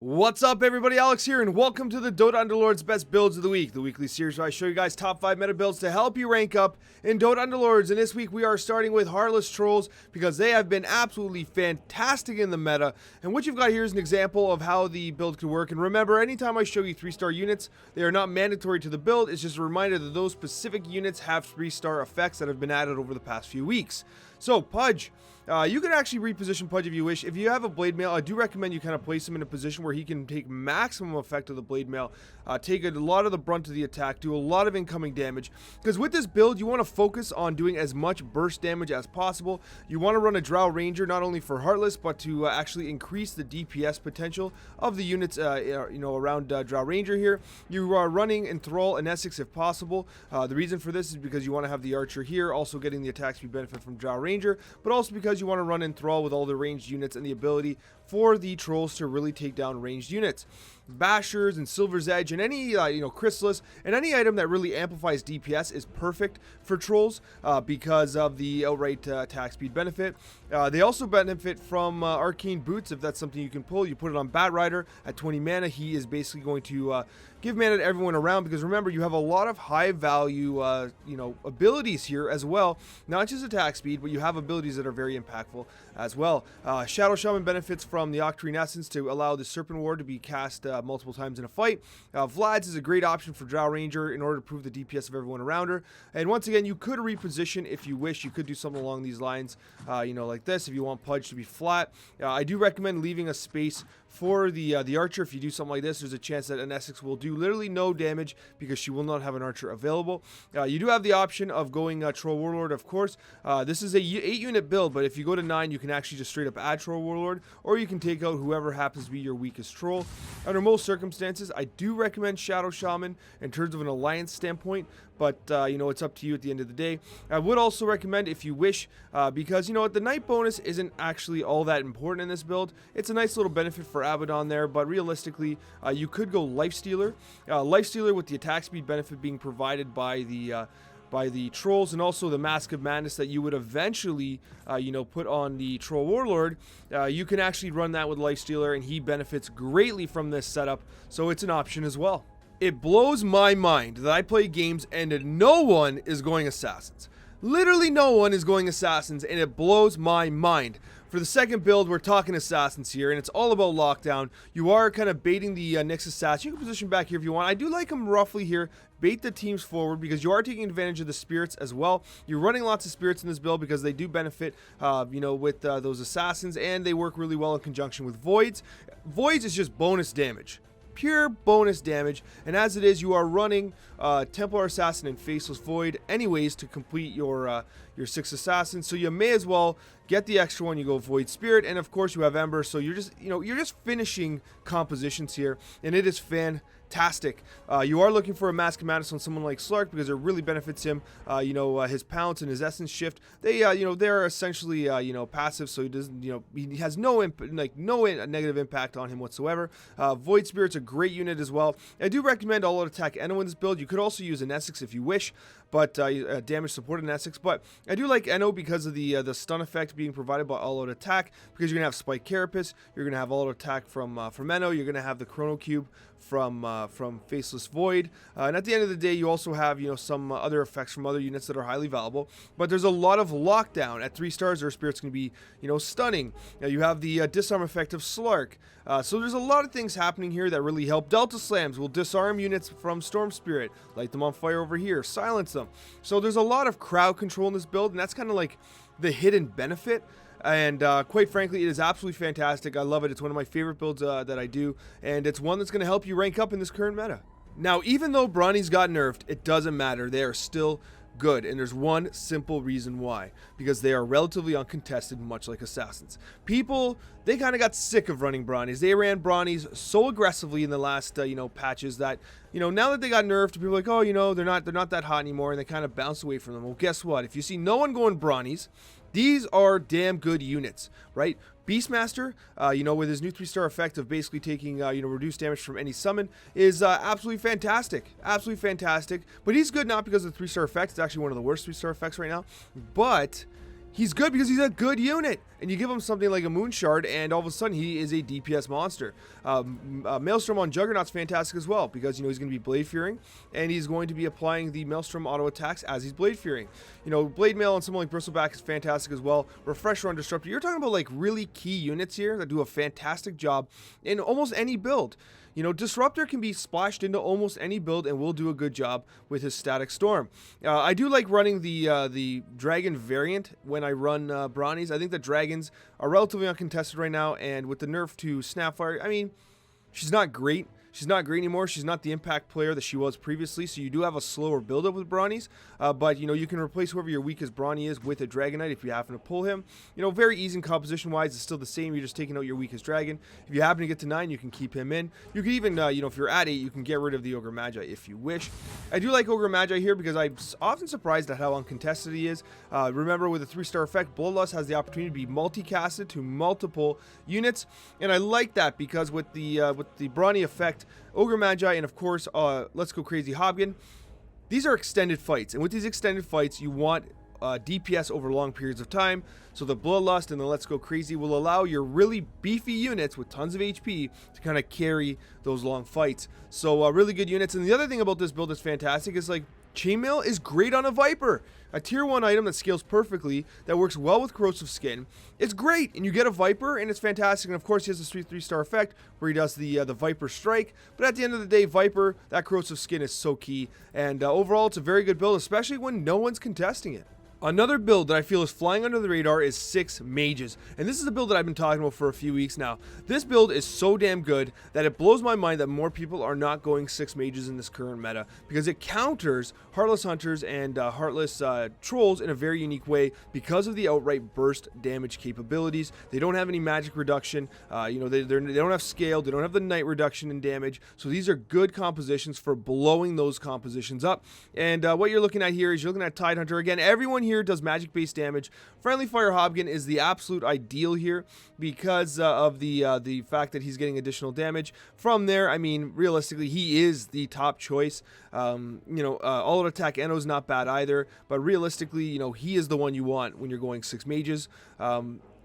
What's up everybody, Alex here, and welcome to the Dota Underlords Best Builds of the Week, the weekly series where I show you guys top 5 meta builds to help you rank up in Dota Underlords. And this week we are starting with Heartless Trolls because they have been absolutely fantastic in the meta. And what you've got here is an example of how the build could work. And remember, anytime I show you 3-star units, they are not mandatory to the build. It's just a reminder that those specific units have 3-star effects that have been added over the past few weeks. So, Pudge. You can actually reposition Pudge if you wish. If you have a Blade Mail, I do recommend you kind of place him in a position where he can take maximum effect of the Blade Mail, take a lot of the brunt of the attack, do a lot of incoming damage. Because with this build, you want to focus on doing as much burst damage as possible. You want to run a Drow Ranger not only for Heartless, but to actually increase the DPS potential of the units around Drow Ranger here. You are running Enthrall and Essex if possible. The reason for this is because you want to have the Archer here, also getting the attack speed benefit from Drow Ranger, but also because you want to run Enthrall with all the ranged units and the ability for the trolls to really take down ranged units. Bashers and Silver's Edge and any Chrysalis and any item that really amplifies DPS is perfect for trolls because of the outright attack speed benefit. They also benefit from Arcane Boots if that's something you can pull. You put it on Bat Rider at 20 mana. He is basically going to give mana to everyone around, because remember, you have a lot of high value abilities here as well, not just attack speed, but you have abilities that are very impactful as well. Shadow Shaman benefits from the Octarine Essence to allow the Serpent Ward to be cast multiple times in a fight. Vlad's is a great option for Drow Ranger in order to prove the DPS of everyone around her. And once again, you could reposition if you wish. You could do something along these lines, like this, if you want Pudge to be flat. I do recommend leaving a space for the Archer. If you do something like this, there's a chance that an Essex will do literally no damage because she will not have an Archer available. You do have the option of going Troll Warlord, of course. This is a 8-unit build, but if you go to 9, you can actually just straight up add Troll Warlord, or you can take out whoever happens to be your weakest troll. Under most circumstances, I do recommend Shadow Shaman in terms of an alliance standpoint, but it's up to you at the end of the day. I would also recommend, if you wish, because the night bonus isn't actually all that important in this build. It's a nice little benefit for Abaddon there, but realistically, you could go Lifestealer. Lifestealer with the attack speed benefit being provided by the trolls, and also the Mask of Madness that you would eventually put on the Troll Warlord. You can actually run that with Lifestealer, and he benefits greatly from this setup, so it's an option as well. It blows my mind that I play games and no one is going Assassins. Literally no one is going Assassins, and it blows my mind. For the second build, we're talking Assassins here, and it's all about lockdown. You are kind of baiting the Nyx Assassin. You can position back here if you want. I do like them roughly here. Bait the teams forward because you are taking advantage of the spirits as well. You're running lots of spirits in this build because they do benefit, with those assassins, and they work really well in conjunction with voids. Voids is just bonus damage. Pure bonus damage, and as it is, you are running Templar Assassin and Faceless Void anyways to complete your 6 assassins, so you may as well get the extra one. You go Void Spirit, and of course you have Ember, so you're just finishing compositions here, and it is fantastic. You are looking for a Mask of Madness on someone like Slark because it really benefits him. His Pounce and his Essence Shift, they're essentially passive, so he doesn't, he has no negative impact on him whatsoever. Void Spirit's a great unit as well. I do recommend all-out attack Eno in this build. You could also use an Essex if you wish, but damage support in Essex. But I do like Eno because of the stun effect being provided by all-out attack, because you're gonna have Spike Carapace, you're gonna have all-out attack from Eno, you're gonna have the Chrono Cube from Faceless Void, and at the end of the day, you also have some other effects from other units that are highly valuable. But there's a lot of lockdown at 3 stars. Their Spirit's gonna be stunning. You have the disarm effect of Slark. So there's a lot of things happening here that really help. Delta Slams will disarm units from Storm Spirit, light them on fire over here, silence them. So there's a lot of crowd control in this build, and that's kind of like the hidden benefit. And quite frankly, it is absolutely fantastic. I love it. It's one of my favorite builds that I do, and it's one that's going to help you rank up in this current meta. Now, even though Brawnies got nerfed, it doesn't matter. They are still good, and there's one simple reason why: because they are relatively uncontested, much like Assassins. People, they kind of got sick of running Brawnies. They ran Brawnies so aggressively in the last patches that now that they got nerfed, people are like, oh, they're not that hot anymore, and they kind of bounce away from them. Well, guess what? If you see no one going Brawnies, these are damn good units, right? Beastmaster, with his new 3-star effect of basically taking, reduced damage from any summon, is absolutely fantastic. Absolutely fantastic. But he's good not because of the 3-star effect. It's actually one of the worst 3-star effects right now. But he's good because he's a good unit. and you give him something like a Moon Shard, and all of a sudden he is a DPS monster. Maelstrom on Juggernaut's fantastic as well, because, you know, he's going to be Blade Fearing, and he's going to be applying the Maelstrom auto attacks as he's Blade Fearing. You know, Blade Mail and someone like Bristleback is fantastic as well. Refresher on Disruptor. You're talking about like really key units here that do a fantastic job in almost any build. You know, Disruptor can be splashed into almost any build and will do a good job with his Static Storm. I do like running the Dragon variant when I run Brawnies. I think the Dragons are relatively uncontested right now, and with the nerf to Snapfire, I mean, she's not great. She's not great anymore. She's not the impact player that she was previously, so you do have a slower build-up with Brawnies. But, you know, you can replace whoever your weakest Brawny is with a Dragonite if you happen to pull him. You know, very easy composition-wise. It's still the same. You're just taking out your weakest Dragon. If you happen to get to 9, you can keep him in. You can even, you know, if you're at 8, you can get rid of the Ogre Magi if you wish. I do like Ogre Magi here because I'm often surprised at how uncontested he is. Remember, with a 3-star effect, Bloodlust has the opportunity to be multicasted to multiple units, and I like that because with the Brawny effect, Ogre Magi, and of course, Let's Go Crazy Hobgon, these are extended fights, and with these extended fights, you want DPS over long periods of time, so the Bloodlust and the Let's Go Crazy will allow your really beefy units with tons of HP to kind of carry those long fights. So really good units, and the other thing about this build that's fantastic is, like, Chainmail is great on a Viper. A tier 1 item that scales perfectly, that works well with Corrosive Skin. It's great, and you get a Viper, and it's fantastic. And of course, he has a sweet 3-star effect where he does the Viper Strike. But at the end of the day, Viper, that Corrosive Skin is so key. And overall, it's a very good build, especially when no one's contesting it. Another build that I feel is flying under the radar is 6 Mages, and this is a build that I've been talking about for a few weeks now. This build is so damn good that it blows my mind that more people are not going 6 Mages in this current meta, because it counters Heartless Hunters and Heartless Trolls in a very unique way because of the outright burst damage capabilities. They don't have any magic reduction, you know, they don't have scale, they don't have the night reduction in damage, so these are good compositions for blowing those compositions up. And what you're looking at here is you're looking at Tidehunter. Again, everyone here does magic-based damage. Friendly Fire Hobgon is the absolute ideal here because of the fact that he's getting additional damage. From there, I mean, realistically, he is the top choice. You know, all-out attack Eno's not bad either, but realistically, you know, he is the one you want when you're going 6 Mages.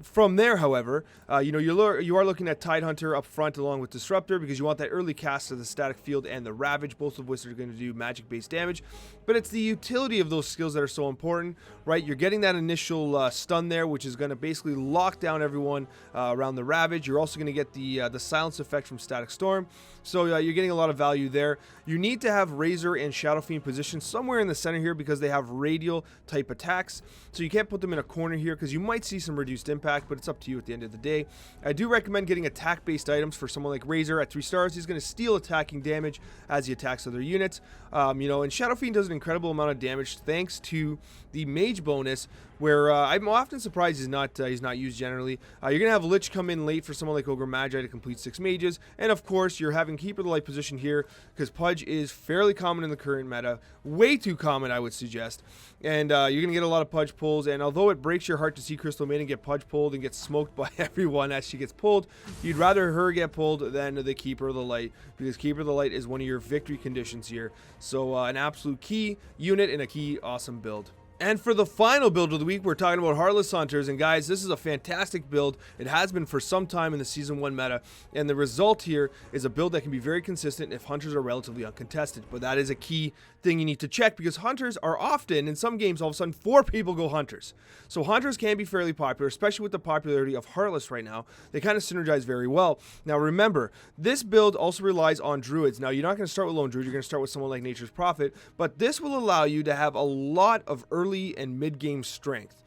From there, however, you know, you are looking at Tidehunter up front along with Disruptor because you want that early cast of the Static Field and the Ravage, both of which are going to do magic-based damage. But it's the utility of those skills that are so important, right? You're getting that initial stun there, which is going to basically lock down everyone around the Ravage. You're also going to get the silence effect from Static Storm. So you're getting a lot of value there. You need to have Razor and Shadow Fiend positioned somewhere in the center here because they have radial type attacks. So you can't put them in a corner here because you might see some reduced impact, but it's up to you at the end of the day. I do recommend getting attack-based items for someone like Razor at 3 stars. He's going to steal attacking damage as he attacks other units. You know, and Shadow Fiend does an incredible amount of damage thanks to the Mage bonus, where I'm often surprised he's not used generally. You're gonna have Lich come in late for someone like Ogre Magi to complete 6 Mages, and of course you're having Keeper of the Light position here because Pudge is fairly common in the current meta, way too common I would suggest, and you're gonna get a lot of Pudge pulls. And although it breaks your heart to see Crystal Maiden get Pudge pulled and get smoked by everyone as she gets pulled, you'd rather her get pulled than the Keeper of the Light, because Keeper of the Light is one of your victory conditions here. So an absolute key unit and a key awesome build. And for the final build of the week, we're talking about Heartless Hunters. And guys, this is a fantastic build. It has been for some time in the Season 1 meta. And the result here is a build that can be very consistent if Hunters are relatively uncontested. But that is a key thing you need to check because Hunters are often, in some games, all of a sudden, 4 people go Hunters. So Hunters can be fairly popular, especially with the popularity of Heartless right now. They kind of synergize very well. Now remember, this build also relies on Druids. Now you're not going to start with Lone Druid, you're going to start with someone like Nature's Prophet. But this will allow you to have a lot of early and mid-game strength.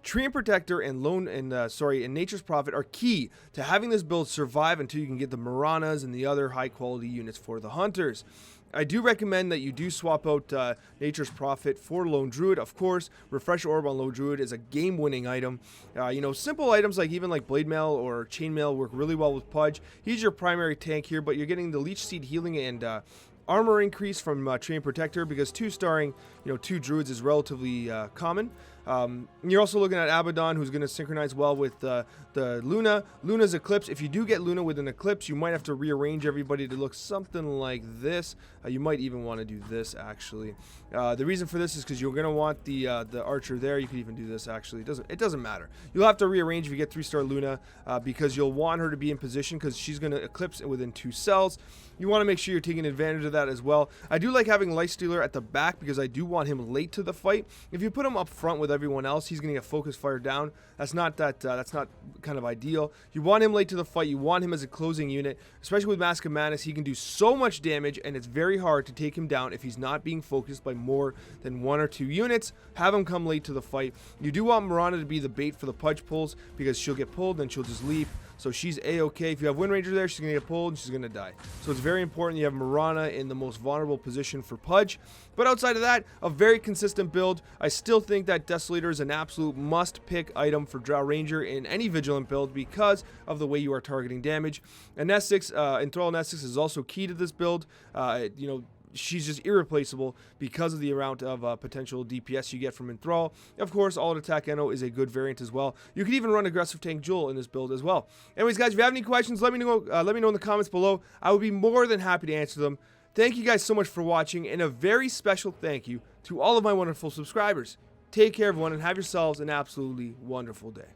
Treant Protector and Nature's Prophet are key to having this build survive until you can get the Maranas and the other high-quality units for the Hunters. I do recommend that you do swap out Nature's Prophet for Lone Druid. Of course, Refresh Orb on Lone Druid is a game-winning item. You know, simple items like even like Blade Mail or Chain Mail work really well with Pudge. He's your primary tank here, but you're getting the Leech Seed healing and armor increase from Treant Protector because 2-starring, you know, 2 Druids is relatively common. You're also looking at Abaddon, who's going to synchronize well with the Luna. Luna's Eclipse. If you do get Luna with an Eclipse, you might have to rearrange everybody to look something like this. You might even want to do this, actually. The reason for this is because you're going to want the Archer there. You could even do this, actually. It doesn't matter. You'll have to rearrange if you get 3-star Luna because you'll want her to be in position because she's going to Eclipse within 2 cells. You want to make sure you're taking advantage of that as well. I do like having Lifestealer at the back because I do want him late to the fight. If you put him up front with everyone else, he's going to get focus fire down. That's not kind of ideal. You want him late to the fight. You want him as a closing unit, especially with Mask of Madness. He can do so much damage, and it's very hard to take him down if he's not being focused by more than 1 or 2 units. Have him come late to the fight. You do want Mirana to be the bait for the Pudge pulls because she'll get pulled and she'll just leave. So she's a-okay. If you have Wind Ranger there, she's going to get pulled and she's going to die. So it's very important you have Mirana in the most vulnerable position for Pudge. But outside of that, a very consistent build. I still think that Desolator is an absolute must-pick item for Drow Ranger in any Vigilant build because of the way you are targeting damage. And N6, Enthrall N6 is also key to this build. She's just irreplaceable because of the amount of potential DPS you get from Enthrall. Of course, All Attack Eno is a good variant as well. You could even run Aggressive Tank Jewel in this build as well. Anyways, guys, if you have any questions, let me know in the comments below. I would be more than happy to answer them. Thank you guys so much for watching, and a very special thank you to all of my wonderful subscribers. Take care, everyone, and have yourselves an absolutely wonderful day.